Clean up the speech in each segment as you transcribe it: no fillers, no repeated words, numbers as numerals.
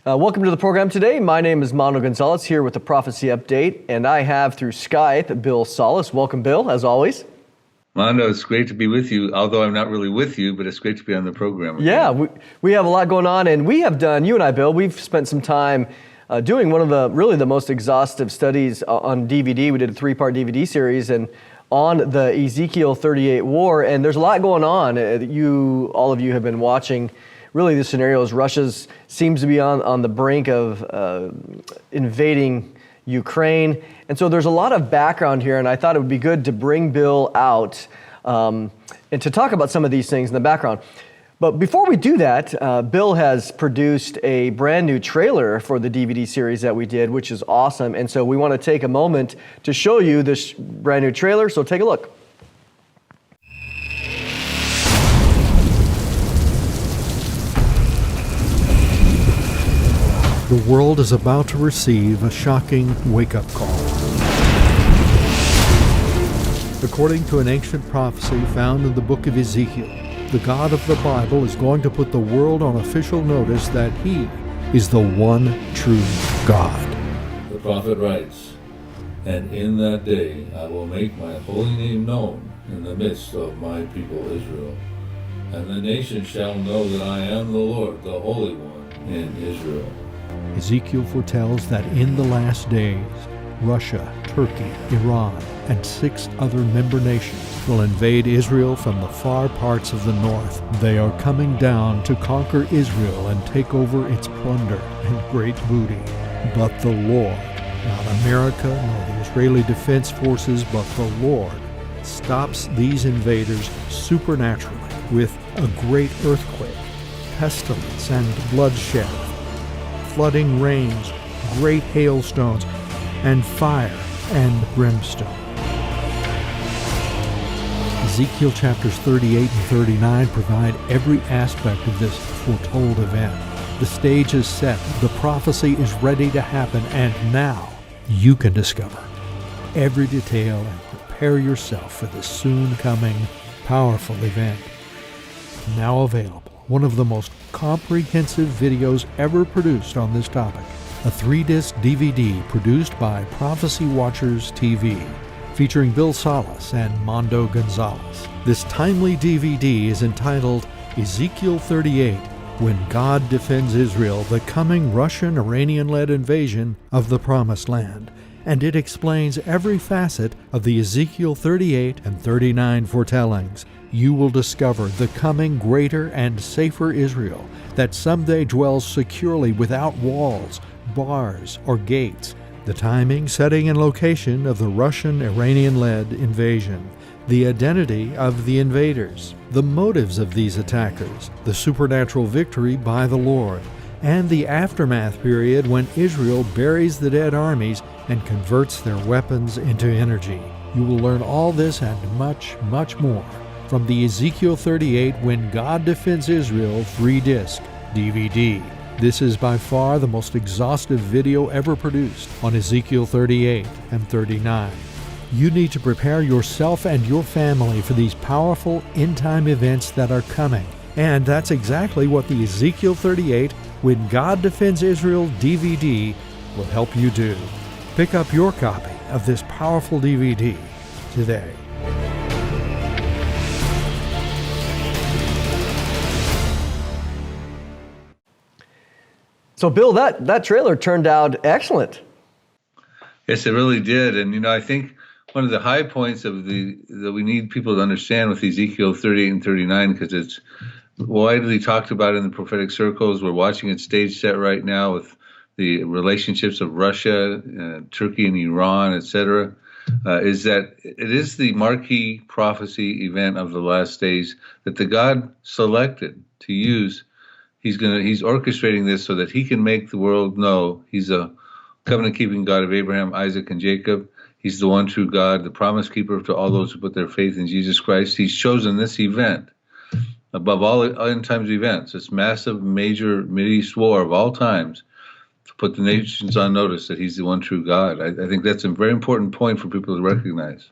Welcome to the program today. My name is Mondo Gonzales here with the Prophecy Update, and I have through Skype Bill Salus. Welcome, Bill, as always. Mondo, it's great to be with you, although I'm not really with you, but it's great to be on the program again. Yeah, we have a lot going on, and we have done, you and I, Bill, we've spent some time doing one of the most exhaustive studies on DVD. We did a 3-part DVD series and on the Ezekiel 38 war, and there's a lot going on. All of you have been watching. Really, the scenario is Russia seems to be on the brink of invading Ukraine. And so there's a lot of background here, and I thought it would be good to bring Bill out and to talk about some of these things in the background. But before we do that, Bill has produced a brand new trailer for the DVD series that we did, which is awesome. And so we want to take a moment to show you this brand new trailer, so take a look. The world is about to receive a shocking wake-up call. According to an ancient prophecy found in the book of Ezekiel, the God of the Bible is going to put the world on official notice that He is the one true God. The prophet writes, "And in that day I will make my holy name known in the midst of my people Israel. And the nations shall know that I am the Lord, the Holy One in Israel." Ezekiel foretells that in the last days, Russia, Turkey, Iran, and 6 other member nations will invade Israel from the far parts of the north. They are coming down to conquer Israel and take over its plunder and great booty. But the Lord, not America nor the Israeli Defense Forces, but the Lord, stops these invaders supernaturally with a great earthquake, pestilence, and bloodshed, flooding rains, great hailstones, and fire and brimstone. Ezekiel chapters 38 and 39 provide every aspect of this foretold event. The stage is set, the prophecy is ready to happen, and now you can discover every detail and prepare yourself for this soon coming, powerful event. Now available, one of the most comprehensive videos ever produced on this topic, a 3-disc DVD produced by Prophecy Watchers TV, featuring Bill Salus and Mondo Gonzales. This timely DVD is entitled Ezekiel 38, When God Defends Israel, the Coming Russian-Iranian-Led Invasion of the Promised Land, and it explains every facet of the Ezekiel 38 and 39 foretellings. You will discover the coming greater and safer Israel that someday dwells securely without walls, bars, or gates, the timing, setting, and location of the Russian-Iranian-led invasion, the identity of the invaders, the motives of these attackers, the supernatural victory by the Lord, and the aftermath period when Israel buries the dead armies and converts their weapons into energy. You will learn all this and much, much more from the Ezekiel 38 When God Defends Israel 3-disc DVD. This is by far the most exhaustive video ever produced on Ezekiel 38 and 39. You need to prepare yourself and your family for these powerful end-time events that are coming. And that's exactly what the Ezekiel 38 When God Defends Israel DVD will help you do. Pick up your copy of this powerful DVD today. So, Bill, that trailer turned out excellent. Yes, it really did. And, I think one of the high points that we need people to understand with Ezekiel 38 and 39, because it's widely talked about in the prophetic circles. We're watching it stage set right now with the relationships of Russia, Turkey and Iran, etc., is that it is the marquee prophecy event of the last days that the God selected to use. He's orchestrating this so that He can make the world know He's a covenant-keeping God of Abraham, Isaac, and Jacob. He's the one true God, the promise keeper to all those who put their faith in Jesus Christ. He's chosen this event above all end times events, this massive, major Mideast war of all times, to put the nations on notice that He's the one true God. I think that's a very important point for people to recognize.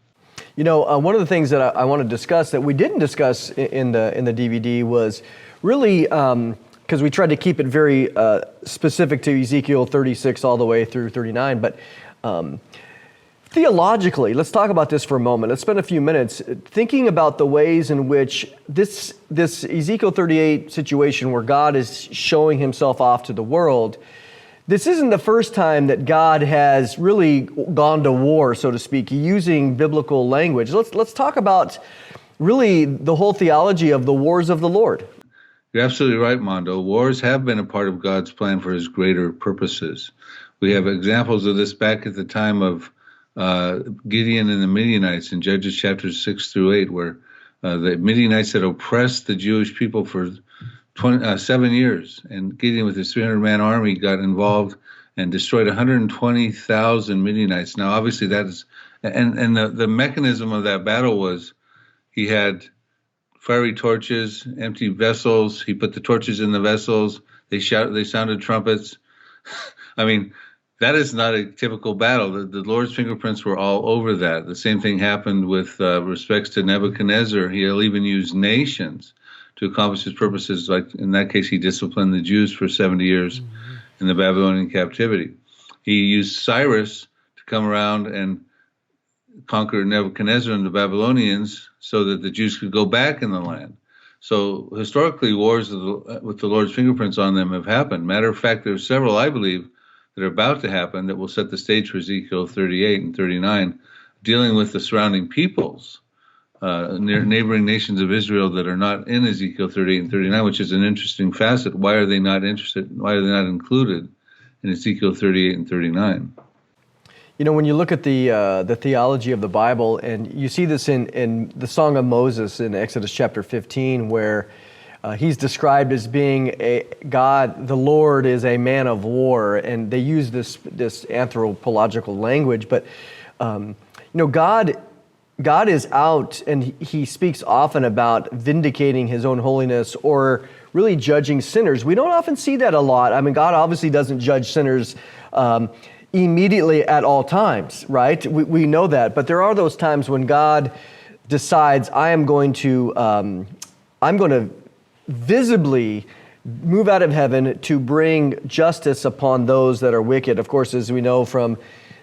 One of the things that I want to discuss that we didn't discuss in the DVD was really kind because we tried to keep it very specific to Ezekiel 36 all the way through 39. But theologically, let's talk about this for a moment. Let's spend a few minutes thinking about the ways in which this Ezekiel 38 situation where God is showing himself off to the world, this isn't the first time that God has really gone to war, so to speak, using biblical language. Let's talk about really the whole theology of the wars of the Lord. You're absolutely right, Mondo. Wars have been a part of God's plan for his greater purposes. We have examples of this back at the time of Gideon and the Midianites in Judges chapters 6 through 8, where the Midianites had oppressed the Jewish people for 7 years, and Gideon with his 300-man army got involved and destroyed 120,000 Midianites. Now, obviously, that is, and the mechanism of that battle was he had fiery torches, empty vessels. He put the torches in the vessels. They sounded trumpets. I mean, that is not a typical battle. The Lord's fingerprints were all over that. The same thing happened with respects to Nebuchadnezzar. He'll even use nations to accomplish his purposes. Like in that case, he disciplined the Jews for 70 years in the Babylonian captivity. He used Cyrus to come around and conquer Nebuchadnezzar and the Babylonians so that the Jews could go back in the land. So historically, wars with the Lord's fingerprints on them have happened. Matter of fact, there are several, I believe, that are about to happen that will set the stage for Ezekiel 38 and 39, dealing with the surrounding peoples, neighboring nations of Israel that are not in Ezekiel 38 and 39, which is an interesting facet. Why are they not interested? Why are they not included in Ezekiel 38 and 39? You know, when you look at the theology of the Bible, and you see this in the Song of Moses in Exodus chapter 15, where he's described as being a God, the Lord is a man of war, and they use this anthropological language. But you know, God is out, and he speaks often about vindicating his own holiness or really judging sinners. We don't often see that a lot. I mean, God obviously doesn't judge sinners immediately at all times, right? We know that, but there are those times when God decides, I'm going to visibly move out of heaven to bring justice upon those that are wicked. Of course, as we know from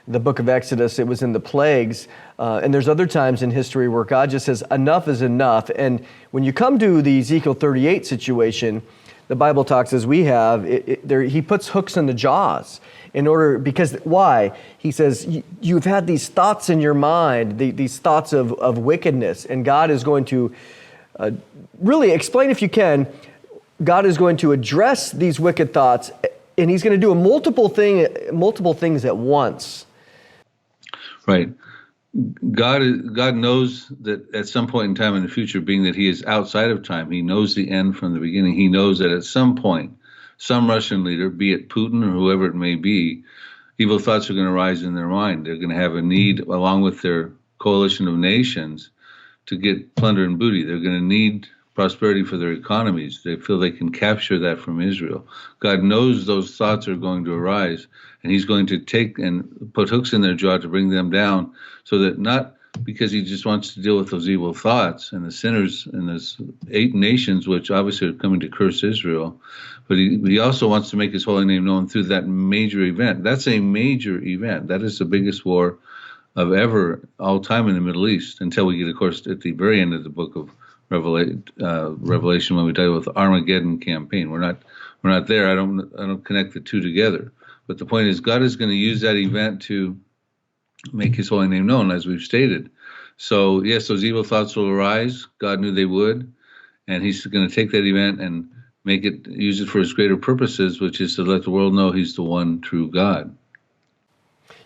the book of Exodus, it was in the plagues. And there's other times in history where God just says, enough is enough. And when you come to the Ezekiel 38 situation, the Bible talks as we have, he puts hooks in the jaws because why? He says, you've had these thoughts in your mind, these thoughts of wickedness, and God is going to really explain, if you can, God is going to address these wicked thoughts, and he's going to do multiple things at once. Right. God knows that at some point in time in the future, being that he is outside of time, he knows the end from the beginning. He knows that at some point, some Russian leader, be it Putin or whoever it may be, evil thoughts are going to rise in their mind. They're going to have a need, along with their coalition of nations, to get plunder and booty. They're going to need prosperity for their economies. They feel they can capture that from Israel. God knows those thoughts are going to arise, and he's going to take and put hooks in their jaw to bring them down, so that not because he just wants to deal with those evil thoughts and the sinners in those 8 nations, which obviously are coming to curse Israel, but he also wants to make his holy name known through that major event. That's a major event. That is the biggest war of all time in the Middle East, until we get, of course, at the very end of the book of Revelation, when we talk about the Armageddon campaign. We're not there. I don't connect the two together. But the point is, God is going to use that event to make his holy name known, as we've stated. So yes, those evil thoughts will arise. God knew they would, and he's going to take that event and use it for his greater purposes, which is to let the world know he's the one true God.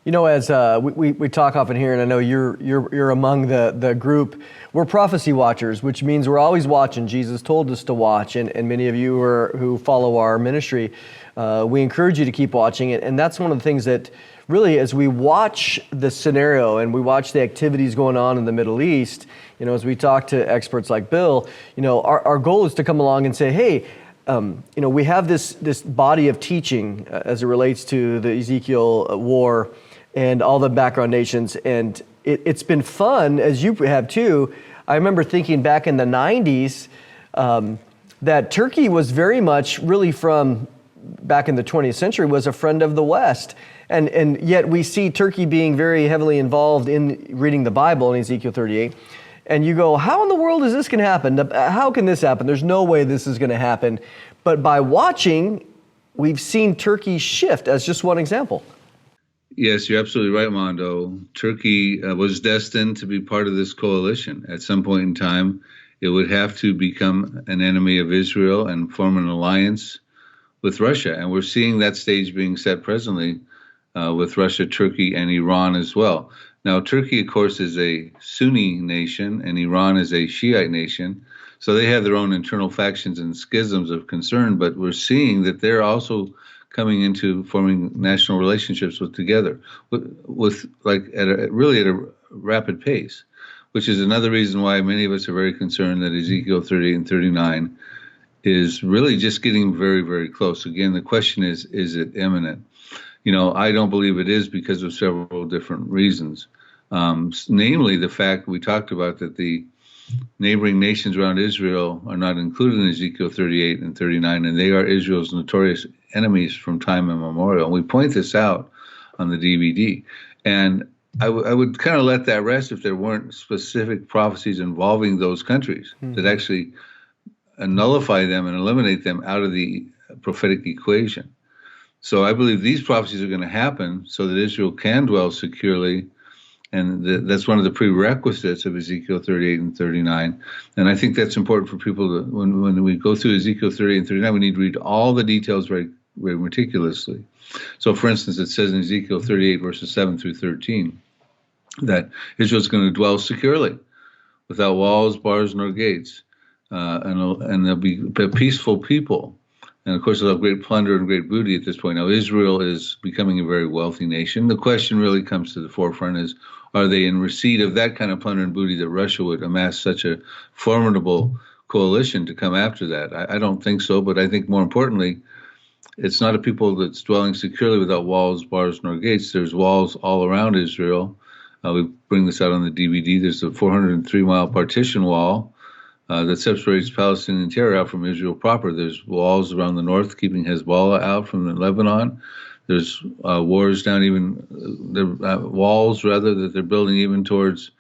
You know, as we talk often here, and I know you're among the group, we're prophecy watchers, which means we're always watching. Jesus told us to watch, and many of you who follow our ministry, we encourage you to keep watching it. And that's one of the things that really, as we watch the scenario and we watch the activities going on in the Middle East, you know, as we talk to experts like Bill, you know, our goal is to come along and say, hey, you know, we have this body of teaching as it relates to the Ezekiel war and all the background nations, and it's been fun, as you have too. I remember thinking back in the 90s, that Turkey was very much really from back in the 20th century was a friend of the West. And yet we see Turkey being very heavily involved in reading the Bible in Ezekiel 38. And you go, how in the world is this going to happen? How can this happen? There's no way this is going to happen. But by watching, we've seen Turkey shift as just one example. Yes, you're absolutely right, Mondo. Turkey was destined to be part of this coalition. At some point in time, it would have to become an enemy of Israel and form an alliance with Russia. And we're seeing that stage being set presently with Russia, Turkey, and Iran as well. Now, Turkey, of course, is a Sunni nation, and Iran is a Shiite nation. So they have their own internal factions and schisms of concern, but we're seeing that they're also coming into forming national relationships together with like at a rapid pace, which is another reason why many of us are very concerned that Ezekiel 38 and 39 is really just getting very, very close. Again, the question is it imminent? I don't believe it is because of several different reasons. Namely, the fact we talked about that the neighboring nations around Israel are not included in Ezekiel 38 and 39, and they are Israel's notorious enemies from time immemorial. And we point this out on the DVD. And I would kind of let that rest if there weren't specific prophecies involving those countries that actually nullify them and eliminate them out of the prophetic equation. So I believe these prophecies are going to happen so that Israel can dwell securely, and that's one of the prerequisites of Ezekiel 38 and 39. And I think that's important for people to, when we go through Ezekiel 38 and 39, we need to read all the details very, very meticulously. So, for instance, it says in Ezekiel 38, verses 7 through 13, that Israel's going to dwell securely, without walls, bars, nor gates, and they'll be a peaceful people. And of course, they'll have great plunder and great booty at this point. Now, Israel is becoming a very wealthy nation. The question really comes to the forefront is, are they in receipt of that kind of plunder and booty that Russia would amass such a formidable coalition to come after that? I don't think so, but I think more importantly, it's not a people that's dwelling securely without walls, bars, nor gates. There's walls all around Israel. We bring this out on the DVD. There's a 403-mile partition wall that separates Palestinian territory out from Israel proper. There's walls around the north keeping Hezbollah out from Lebanon. There's walls rather that they're building even towards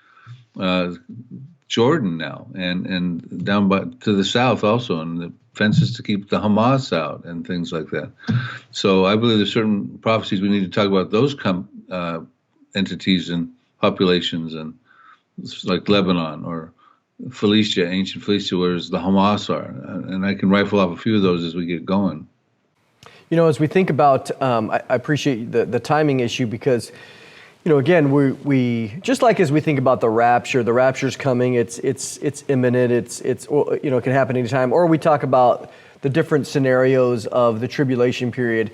Jordan now, and down to the south also, and the fences to keep the Hamas out and things like that. So I believe there's certain prophecies we need to talk about those entities and populations, and like Lebanon or Philistia, ancient Philistia, where the Hamas are. And I can rifle off a few of those as we get going. As we think about, I appreciate the timing issue because, again, we just like as we think about the rapture's coming, it's imminent, it can happen anytime. Or we talk about the different scenarios of the tribulation period.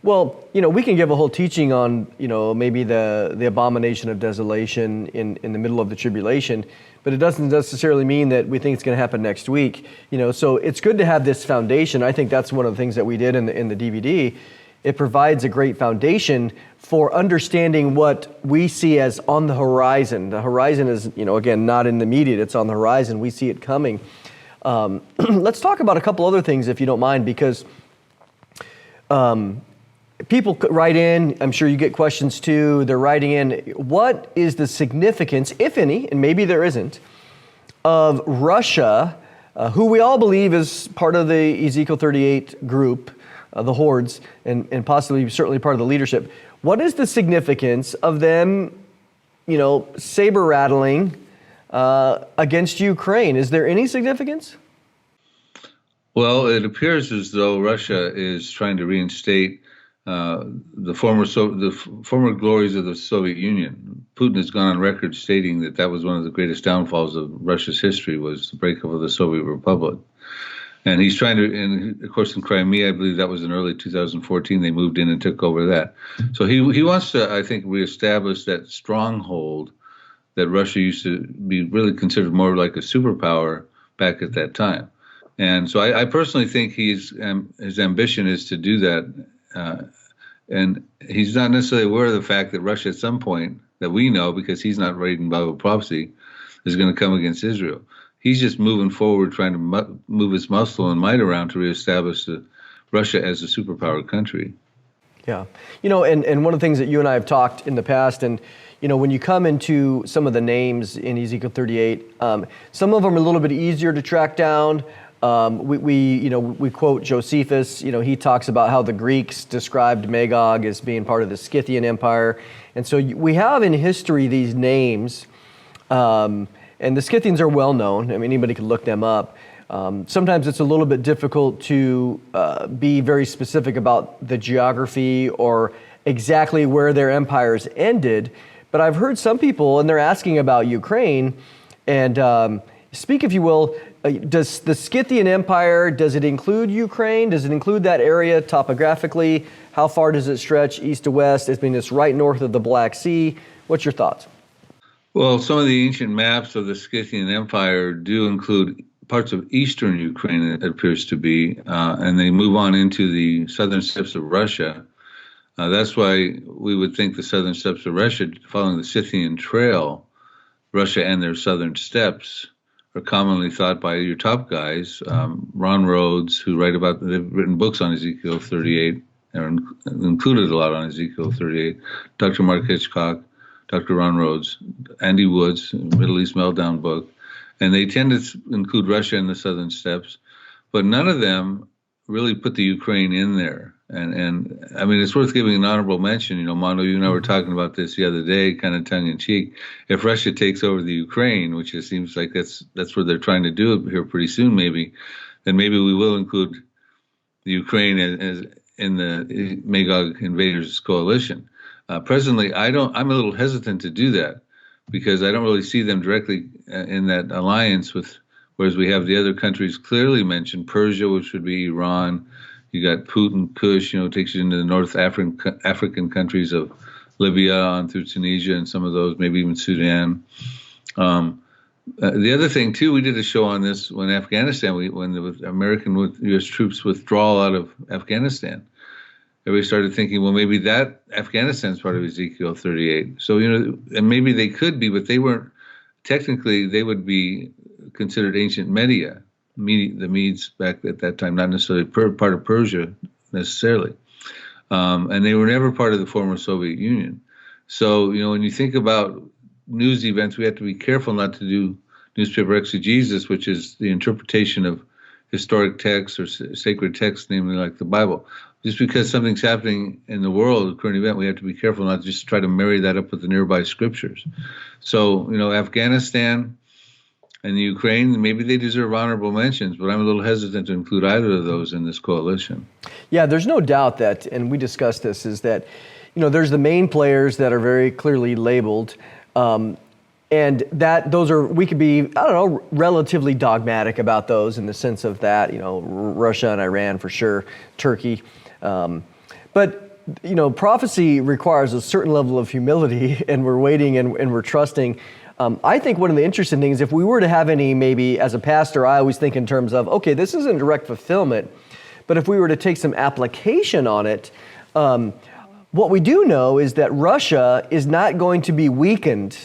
Well, we can give a whole teaching on, maybe the abomination of desolation in the middle of the tribulation, but it doesn't necessarily mean that we think it's going to happen next week. So it's good to have this foundation. I think that's one of the things that we did in the DVD. It provides a great foundation for understanding what we see as on the horizon. The horizon is, again, not in the immediate, it's on the horizon. We see it coming. Let's talk about a couple other things, if you don't mind, because people write in, I'm sure you get questions too, they're writing in, what is the significance, if any, and maybe there isn't, of Russia, who we all believe is part of the Ezekiel 38 group, the hordes, and possibly certainly part of the leadership. What is the significance of them, saber rattling against Ukraine? Is there any significance? Well, it appears as though Russia is trying to reinstate the former glories of the Soviet Union. Putin has gone on record stating that was one of the greatest downfalls of Russia's history, was the breakup of the Soviet Republic. And he's trying to, and of course in Crimea, I believe that was in early 2014, they moved in and took over that. So he wants to, I think, reestablish that stronghold that Russia used to be really considered more like a superpower back at that time. And so I personally think his ambition is to do that. And he's not necessarily aware of the fact that Russia at some point, that we know because he's not reading Bible prophecy, is going to come against Israel. He's just moving forward, trying to move his muscle and might around to reestablish Russia as a superpower country. Yeah. And one of the things that you and I have talked in the past, and, when you come into some of the names in Ezekiel 38, some of them are a little bit easier to track down. We quote Josephus. He talks about how the Greeks described Magog as being part of the Scythian Empire. And so we have in history these names, and the Scythians are well known. I mean, anybody can look them up. Sometimes it's a little bit difficult to be very specific about the geography or exactly where their empires ended. But I've heard some people, and they're asking about Ukraine, and speak, if you will, does the Scythian Empire, does it include Ukraine? Does it include that area topographically? How far does it stretch east to west? It's right north of the Black Sea. What's your thoughts? Well, some of the ancient maps of the Scythian Empire do include parts of eastern Ukraine, it appears to be, and they move on into the southern steppes of Russia. That's why we would think the southern steppes of Russia, following the Scythian Trail, Russia and their southern steppes, are commonly thought by your top guys, Ron Rhodes, who they've written books on Ezekiel 38, or included a lot on Ezekiel 38, Dr. Mark Hitchcock, Dr. Ron Rhodes, Andy Woods, Middle East Meltdown book, and they tend to include Russia in the southern steppes, but none of them really put the Ukraine in there. And I mean, it's worth giving an honorable mention. Mondo, you and I were talking about this the other day, kind of tongue in cheek. If Russia takes over the Ukraine, which it seems like that's what they're trying to do here pretty soon, then maybe we will include the Ukraine as in the Magog invaders coalition. Presently, I'm a little hesitant to do that because I don't really see them directly in that alliance with, whereas we have the other countries clearly mentioned, Persia, which would be Iran. You got Putin, Kush, takes you into the North African countries of Libya on through Tunisia and some of those, maybe even Sudan. The other thing, too, we did a show on this when Afghanistan, when the American U.S. troops withdrawal out of Afghanistan. Everybody started thinking, well, maybe that Afghanistan's part of Ezekiel 38. So, and maybe they could be, but they weren't. Technically, they would be considered ancient Media. The Medes back at that time, not necessarily part of Persia necessarily. And they were never part of the former Soviet Union. So, when you think about news events, we have to be careful not to do newspaper exegesis, which is the interpretation of historic texts or sacred texts, namely like the Bible. Just because something's happening in the world, a current event, we have to be careful not to just try to marry that up with the nearby scriptures. So, Afghanistan and the Ukraine, maybe they deserve honorable mentions, but I'm a little hesitant to include either of those in this coalition. Yeah, there's no doubt that, and we discussed this, is that, there's the main players that are very clearly labeled, and that those are, we could be, relatively dogmatic about those in the sense of that, Russia and Iran for sure, Turkey. But, prophecy requires a certain level of humility, and we're waiting and we're trusting. I think one of the interesting things, if we were to have any, maybe as a pastor, I always think in terms of, okay, this isn't direct fulfillment, but if we were to take some application on it, what we do know is that Russia is not going to be weakened.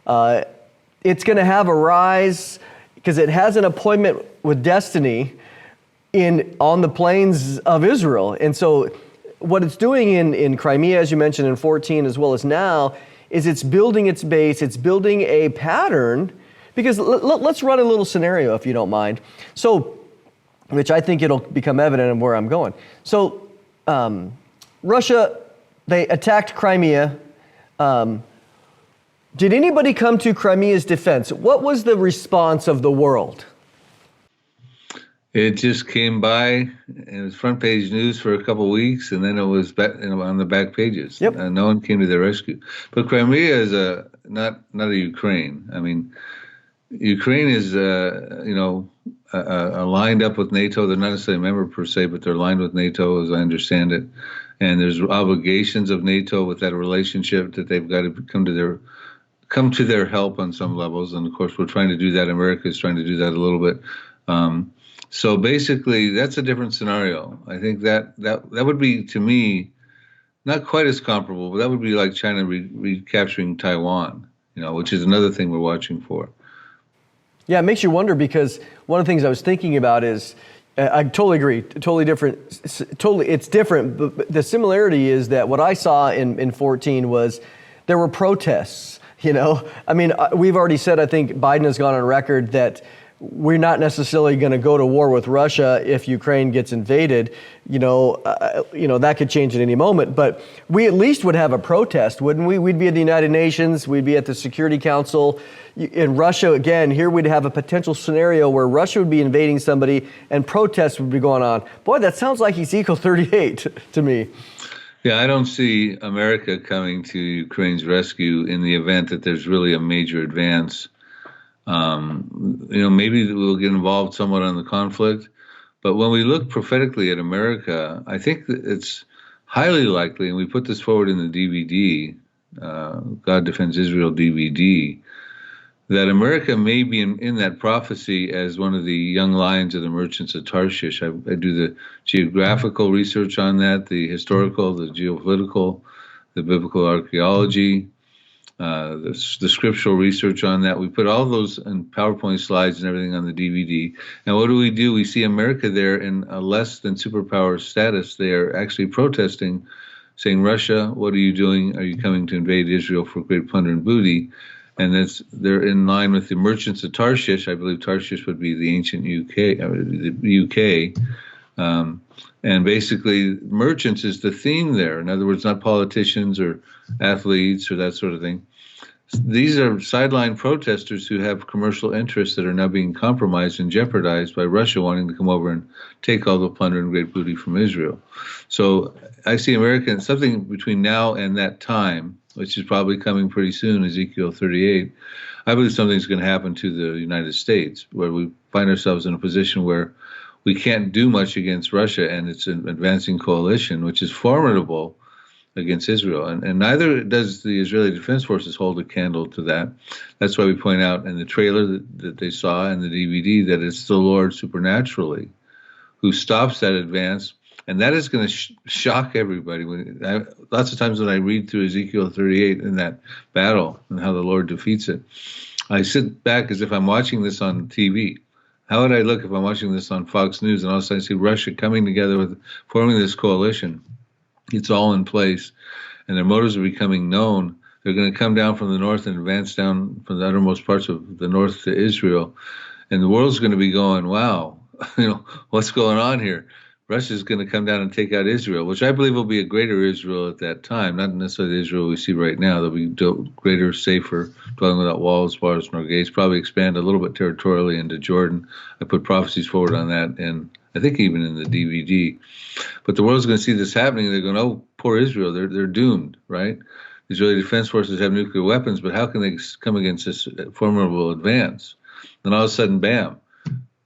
It's going to have a rise because it has an appointment with destiny on the plains of Israel. And so what it's doing in Crimea, as you mentioned, in 14, as well as now, is it's building its base, it's building a pattern, because let's run a little scenario, if you don't mind. So, which I think it'll become evident of where I'm going. So, Russia, they attacked Crimea. Did anybody come to Crimea's defense? What was the response of the world? It just came by, and it was front page news for a couple of weeks, and then it was on the back pages. Yep. No one came to their rescue. But Crimea is not a Ukraine. I mean, Ukraine is lined up with NATO. They're not necessarily a member per se, but they're aligned with NATO, as I understand it. And there's obligations of NATO with that relationship that they've got to come to their help on some levels. And of course, we're trying to do that. America is trying to do that a little bit. So basically, that's a different scenario. I think that would be, to me, not quite as comparable, but that would be like China recapturing Taiwan, which is another thing we're watching for. Yeah, it makes you wonder, because one of the things I was thinking about is, I totally agree, totally different, it's different, but the similarity is that what I saw in 14 was there were protests, you know? I mean, we've already said, I think Biden has gone on record that we're not necessarily going to go to war with Russia if Ukraine gets invaded. That could change at any moment. But we at least would have a protest, wouldn't we? We'd be at the United Nations. We'd be at the Security Council. In Russia, again, here we'd have a potential scenario where Russia would be invading somebody and protests would be going on. Boy, that sounds like Ezekiel 38 to me. Yeah, I don't see America coming to Ukraine's rescue in the event that there's really a major advance. Maybe we'll get involved somewhat on the conflict, but when we look prophetically at America, I think that it's highly likely, and we put this forward in the DVD, God Defends Israel DVD, that America may be in that prophecy as one of the young lions of the merchants of Tarshish. I do the geographical research on that, the historical, the geopolitical, the biblical archaeology, the scriptural research on that. We put all those in PowerPoint slides and everything on the DVD. And what do? We see America there in a less than superpower status. They are actually protesting, saying, Russia, what are you doing? Are you coming to invade Israel for great plunder and booty? And they're in line with the merchants of Tarshish. I believe Tarshish would be the ancient UK. And basically, merchants is the theme there. In other words, not politicians or athletes or that sort of thing. These are sideline protesters who have commercial interests that are now being compromised and jeopardized by Russia wanting to come over and take all the plunder and great booty from Israel. So I see America in something between now and that time, which is probably coming pretty soon, Ezekiel 38. I believe something's going to happen to the United States, where we find ourselves in a position where we can't do much against Russia and its advancing coalition, which is formidable against Israel. And neither does the Israeli Defense Forces hold a candle to that. That's why we point out in the trailer that they saw and the DVD that it's the Lord supernaturally who stops that advance. And that is going to shock everybody. Lots of times when I read through Ezekiel 38 in that battle and how the Lord defeats it, I sit back as if I'm watching this on TV. How would I look if I'm watching this on Fox News and all of a sudden I see Russia coming together with forming this coalition? It's all in place, and their motives are becoming known. They're going to come down from the north and advance down from the uttermost parts of the north to Israel, and the world's going to be going, wow, what's going on here? Russia's going to come down and take out Israel, which I believe will be a greater Israel at that time, not necessarily the Israel we see right now. They'll be greater, safer, dwelling without walls, bars, nor gates, probably expand a little bit territorially into Jordan. I put prophecies forward on that, and I think even in the DVD. But the world's going to see this happening. They're going, oh, poor Israel, they're doomed, right? The Israeli Defense Forces have nuclear weapons, but how can they come against this formidable advance? Then all of a sudden, bam,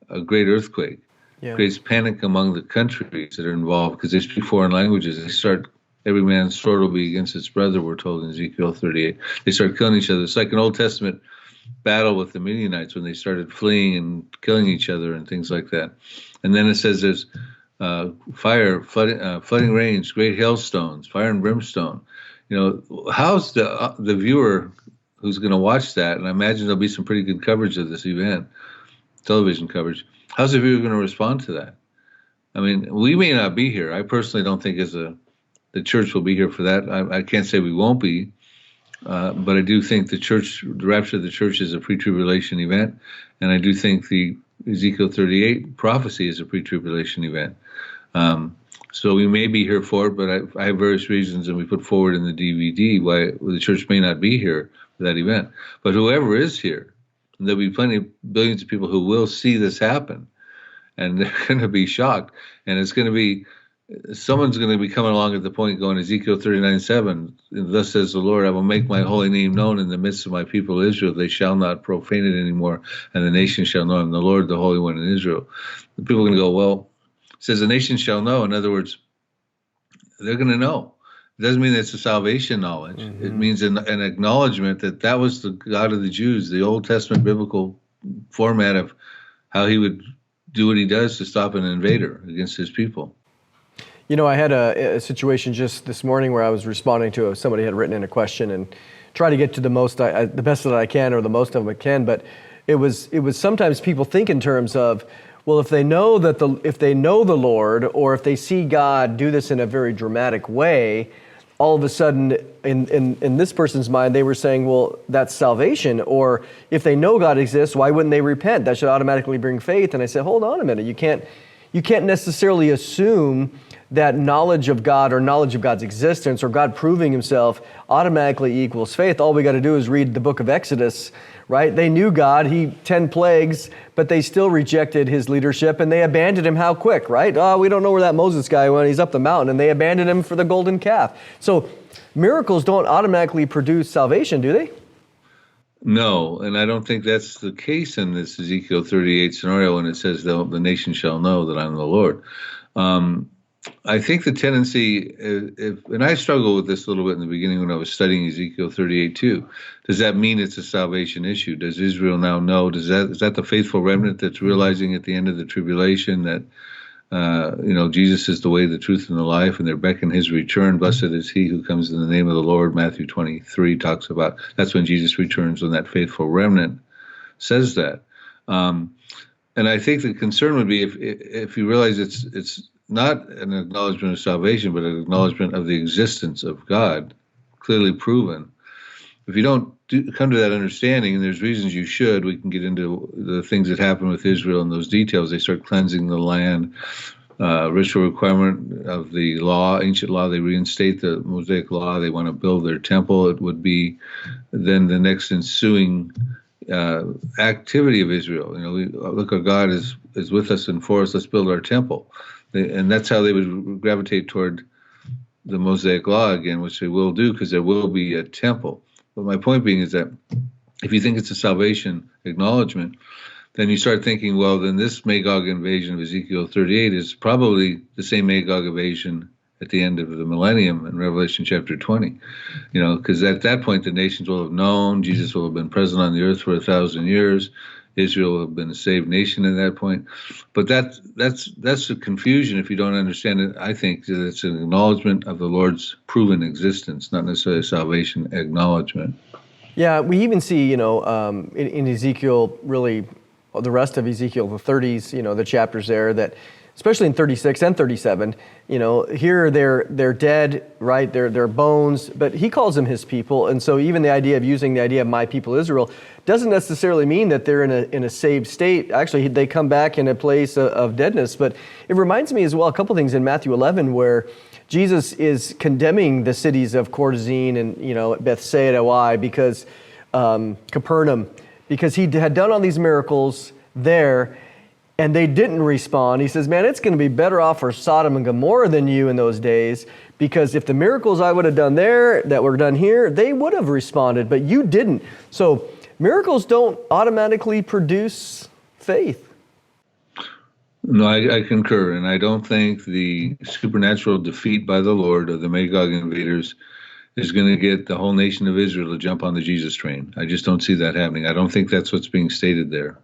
a great earthquake. Yeah. Creates panic among the countries that are involved because they speak foreign languages. They start, every man's sword will be against its brother, we're told in Ezekiel 38. They start killing each other. It's like an Old Testament battle with the Midianites when they started fleeing and killing each other and things like that. And then it says there's fire, flooding rains, great hailstones, fire and brimstone. How's the viewer who's going to watch that? And I imagine there'll be some pretty good coverage of this event, television coverage. How's the viewer going to respond to that? I mean, we may not be here. I personally don't think the church will be here for that. I can't say we won't be, but I do think the rapture of the church is a pre-tribulation event, and I do think the Ezekiel 38 prophecy is a pre-tribulation event. So we may be here for it, but I have various reasons, and we put forward in the DVD why the church may not be here for that event. But whoever is here, there'll be billions of people who will see this happen, and they're going to be shocked. And it's going to be, someone's going to be coming along at the point going, Ezekiel 39:7, thus says the Lord, I will make my holy name known in the midst of my people Israel. They shall not profane it anymore, and the nation shall know I am the Lord, the Holy One in Israel. The people are going to go, well, it says the nation shall know. In other words, they're going to know. It doesn't mean it's a salvation knowledge. Mm-hmm. It means an acknowledgement that was the God of the Jews, the Old Testament biblical format of how he would do what he does to stop an invader against his people. I had a situation just this morning where I was responding to somebody had written in a question and try to get to the best that I can or the most of them I can. But it was sometimes people think in terms of, well, if they know the Lord, or if they see God do this in a very dramatic way, all of a sudden in this person's mind, they were saying, well, that's salvation. Or if they know God exists, why wouldn't they repent? That should automatically bring faith. And I said, hold on a minute. You can't necessarily assume that knowledge of God or knowledge of God's existence or God proving himself automatically equals faith. All we got to do is read the book of Exodus, right? They knew God, 10 plagues, but they still rejected his leadership, and they abandoned him how quick, right? Oh, we don't know where that Moses guy went. He's up the mountain, and they abandoned him for the golden calf. So miracles don't automatically produce salvation, do they? No, and I don't think that's the case in this Ezekiel 38 scenario when it says the nation shall know that I'm the Lord. I think the tendency, and I struggled with this a little bit in the beginning when I was studying Ezekiel 38 too. Does that mean it's a salvation issue? Does Israel now know? Is that the faithful remnant that's realizing at the end of the tribulation that Jesus is the way, the truth, and the life, and they're beckoning his return? Blessed is he who comes in the name of the Lord. Matthew 23 talks about that's when Jesus returns, when that faithful remnant says that. And I think the concern would be if you realize it's not an acknowledgement of salvation, but an acknowledgement of the existence of God, clearly proven. If you don't come to that understanding, and there's reasons you should, we can get into the things that happen with Israel and those details. They start cleansing the land, ritual requirement of the law, ancient law. They reinstate the Mosaic law. They want to build their temple. It would be then the next ensuing activity of Israel. Look, our God is with us and for us. Let's build our temple. And that's how they would gravitate toward the Mosaic law again, which they will do because there will be a temple. But my point being is that if you think it's a salvation acknowledgement, then you start thinking, well, then this Magog invasion of Ezekiel 38 is probably the same Magog invasion at the end of the millennium in Revelation chapter 20. Because at that point, the nations will have known, Jesus will have been present on the earth for 1,000 years. Israel will have been a saved nation at that point. But that's the confusion if you don't understand it. I think that it's an acknowledgement of the Lord's proven existence, not necessarily a salvation acknowledgement. Yeah, we even see, in Ezekiel, really, the rest of Ezekiel, the 30s, the chapters there, that especially in 36 and 37, here they're dead, right? They're bones, but he calls them his people. And so even the idea of using the idea of my people Israel doesn't necessarily mean that they're in a saved state. Actually, they come back in a place of deadness. But it reminds me as well, a couple things in Matthew 11 where Jesus is condemning the cities of Chorazin and, Bethsaida. Why? Because Capernaum, because he had done all these miracles there, and they didn't respond. He says, man, it's going to be better off for Sodom and Gomorrah than you in those days, because if the miracles I would have done there that were done here, they would have responded, but you didn't. So miracles don't automatically produce faith. No, I concur, and I don't think the supernatural defeat by the Lord of the Magog invaders is going to get the whole nation of Israel to jump on the Jesus train. I just don't see that happening. I don't think that's what's being stated there.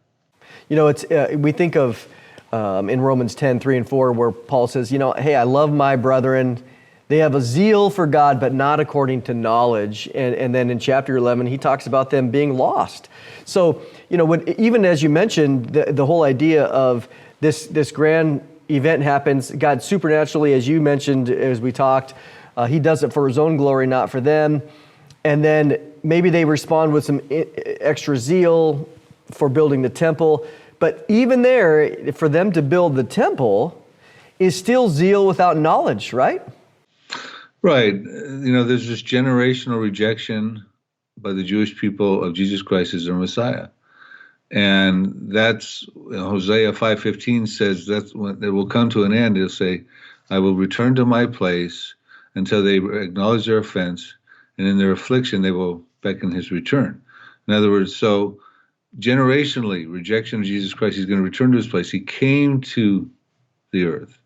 It's we think of in Romans 10, 3 and 4, where Paul says, hey, I love my brethren. They have a zeal for God, but not according to knowledge. And then in chapter 11, he talks about them being lost. So, even as you mentioned, the whole idea of this grand event happens, God supernaturally, as you mentioned, as we talked, he does it for his own glory, not for them. And then maybe they respond with some extra zeal for building the temple. But even there, for them to build the temple is still zeal without knowledge, right? Right. There's this generational rejection by the Jewish people of Jesus Christ as their Messiah. And that's Hosea 5:15 says that's when it will come to an end. He'll say, I will return to my place until they acknowledge their offense, and in their affliction they will beckon his return. In other words, so generationally, rejection of Jesus Christ, he's going to return to his place. He came to the earth.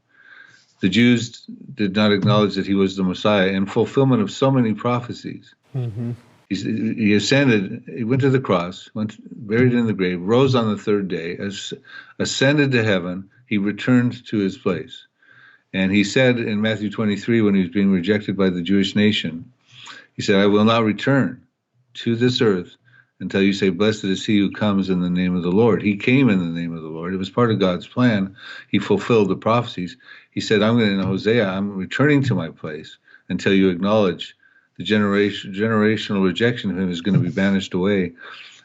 The Jews did not acknowledge that he was the Messiah in fulfillment of so many prophecies. Mm-hmm. He ascended, he went to the cross, went buried in the grave, rose on the third day, ascended to heaven, he returned to his place. And he said in Matthew 23, when he was being rejected by the Jewish nation, he said, I will not return to this earth until you say, blessed is he who comes in the name of the Lord. He came in the name of the Lord. It was part of God's plan. He fulfilled the prophecies. He said, in Hosea, I'm returning to my place until you acknowledge the generational rejection of him is going to be banished away.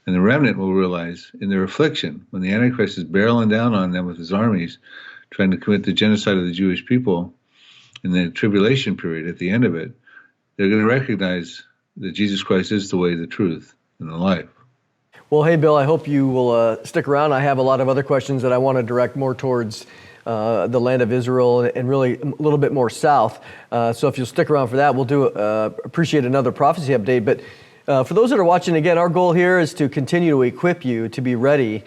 And the remnant will realize in their affliction, when the Antichrist is barreling down on them with his armies, trying to commit the genocide of the Jewish people in the tribulation period at the end of it, they're going to recognize that Jesus Christ is the way, the truth, and the life. Well, hey, Bill, I hope you will stick around. I have a lot of other questions that I want to direct more towards the land of Israel and really a little bit more south. So if you'll stick around for that, we'll appreciate another prophecy update. But for those that are watching, again, our goal here is to continue to equip you to be ready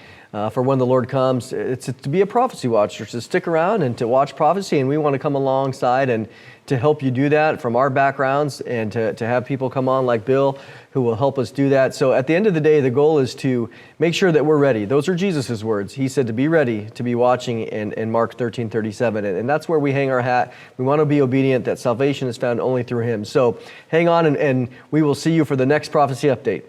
for when the Lord comes. It's to be a prophecy watcher, to stick around and to watch prophecy, and we want to come alongside and to help you do that from our backgrounds and to have people come on like Bill who will help us do that. So at the end of the day, the goal is to make sure that we're ready. Those are Jesus' words. He said to be ready, to be watching in Mark 13:37. And that's where we hang our hat. We want to be obedient, that salvation is found only through him. So hang on and we will see you for the next prophecy update.